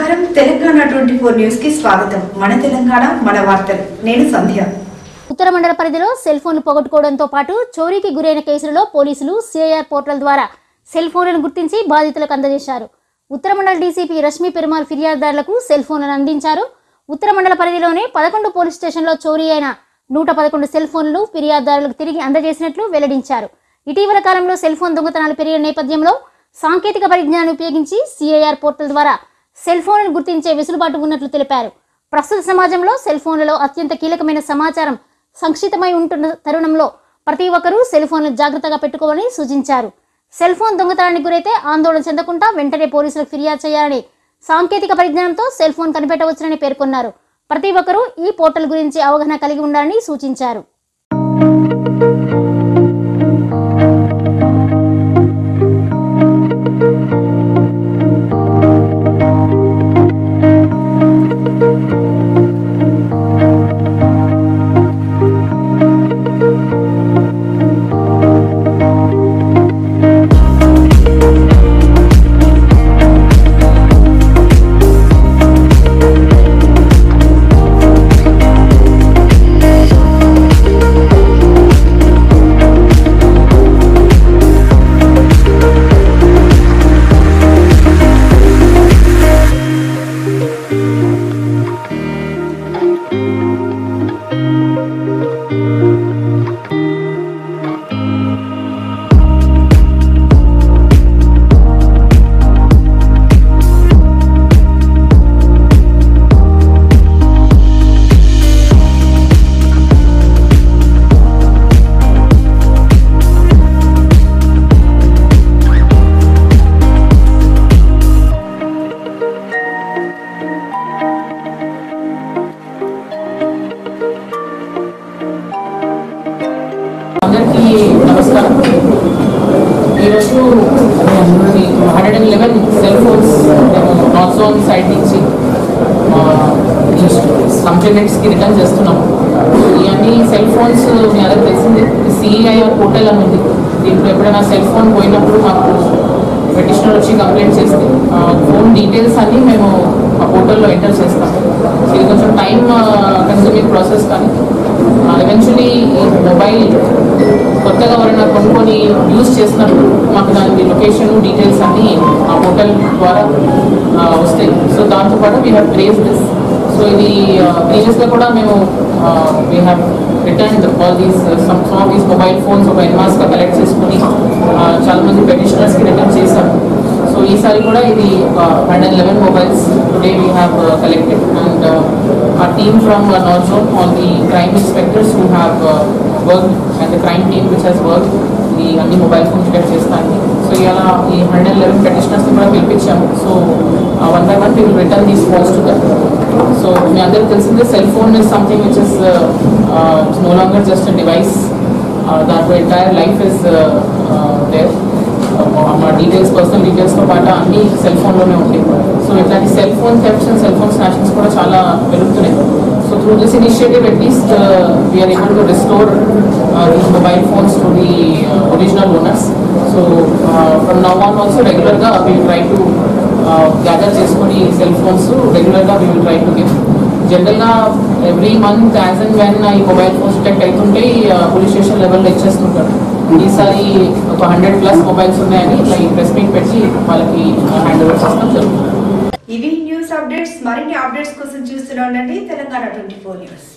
నమస్కారం తెలంగాణ 24 న్యూస్ కి స్వాగతం. మన తెలంగాణ మన వార్తలు. నేను సంధ్య. ఉత్తర మండల పరిధిలో సెల్ ఫోన్లు పోగొట్టుకోవడంతో పాటు చోరీకి గురైన కేసులలో పోలీసులు సిఐఆర్ పోర్టల్ ద్వారా సెల్ ఫోన్లను గుర్తించి బాధితులకు అందజేశారు. ఉత్తర మండల డీసీపీ రష్మి పెరుమాల్ ఫిర్యాదుదారులకు సెల్ ఫోన్లను అందించారు. ఉత్తర మండల పరిధిలోనే 11 పోలీస్ స్టేషన్లో చోరీ అయిన 111 సెల్ ఫోన్లు ఫిర్యాదుదారులకు తిరిగి అందజేసినట్లు వెల్లడించారు. ఇటీవల కాలంలో సెల్ ఫోన్ దొంగతనాలు పెరిగిన నేపథ్యంలో సాంకేతిక పరిజ్ఞానాన్ని ఉపయోగించి సిఐఆర్ పోర్టల్ ద్వారా సెల్ ఫోన్లను గుర్తించే వెసులుబాటు ఉన్నట్లు తెలిపారు. ప్రస్తుత సమాజంలో సెల్ ఫోన్లలో అత్యంత కీలకమైన సమాచారం సంక్షిప్తమై ఉంటున్న తరుణంలో ప్రతి ఒక్కరూ సెల్ ఫోన్లను జాగ్రత్తగా పెట్టుకోవాలని సూచించారు. సెల్ ఫోన్ దొంగతనానికి గురైతే ఆందోళన చెందకుండా వెంటనే పోలీసులకు ఫిర్యాదు చేయాలని, సాంకేతిక పరిజ్ఞానంతో సెల్ ఫోన్ కనిపెట్టవచ్చునని పేర్కొన్నారు. ప్రతి ఒక్కరూ ఈ పోర్టల్ గురించి అవగాహన కలిగి ఉండాలని సూచించారు. నమస్కారం. ఈరోజు 111 cell phones north zone side నుంచి కంప్లైంట్స్కి రిటర్న్ చేస్తున్నాము. ఇవన్నీ సెల్ ఫోన్స్ మీ అందరికి తెలిసిందే. సిఐఆర్ పోర్టల్ అని ఉంది. దీంట్లో ఎప్పుడైనా సెల్ ఫోన్ పోయినప్పుడు మాకు పెటిషనర్ వచ్చి కంప్లైంట్ చేస్తే ఫోన్ డీటెయిల్స్ అన్నీ మేము ఆ పోర్టల్లో ఎంటర్ చేస్తాము. ఇది కొంచెం టైం కన్స్యూమింగ్ ప్రాసెస్, కానీ ఎవెన్చువలీ మొబైల్ కొత్తగా ఎవరైనా కొనుక్కొని యూజ్ చేసినప్పుడు మాకు దాని లొకేషన్ డీటెయిల్స్ అన్నీ ఆ పోర్టల్ ద్వారా వస్తాయి. సో దాంతోపాటు we have raise this. So ఇది ప్రీవియస్గా కూడా మేము we have returned all these some of these mobile phones ఒక ఎన్మాస్గా కలెక్ట్ చేసుకుని చాలామంది పెటిషనర్స్కి రిటర్న్ చేశాము. సో ఈసారి కూడా ఇది ఒక 111 mobiles today we have collected. And our team from North Zone, all the crime inspectors who have worked, and the crime team which has worked, the అన్ని మొబైల్ ఫోన్స్ చెక్ చేస్తాను. So ఇలా ఈ 111 petitioners కూడా పిలిపించాము. So one by one will return these phones to them. So మీ అందరికి తెలిసిందే, cell phone is something which is no longer just a device. దాంట్లో ఎంటైర్ లైఫ్ ఇస్ దేర్. మా డీటెయిల్స్, పర్సనల్ డీటెయిల్స్తో పాటు అన్ని సెల్ ఫోన్లోనే ఉంటాయి. సో ఇట్లాంటి cell phone thefts and cell phone snatchings కూడా చాలా పెరుగుతున్నాయి. So through this initiative at least we are able to restore these mobile phones to the original owners. So from now on also రెగ్యులర్గా we will try to gather చేసుకొని cell phones రెగ్యులర్గా we will try to give. జనరల్గా every month as and when ఈ mobile phones detect అవుతుంటే police station లెవెల్లో ఇచ్చేస్తుంటారు. ఈసారి ఒక 100+ మొబైల్స్ ఉన్నాయని ఇట్లా ఈ ప్రెస్ మీట్ పెట్టి వాళ్ళకి హ్యాండ్ ఓవర్ చేస్తాం జరుగుతుంది. ఇవి న్యూస్ అప్డేట్స్. మరిన్ని అప్డేట్స్ కోసం చూస్తూనే ఉండండి తెలంగాణ 24 న్యూస్.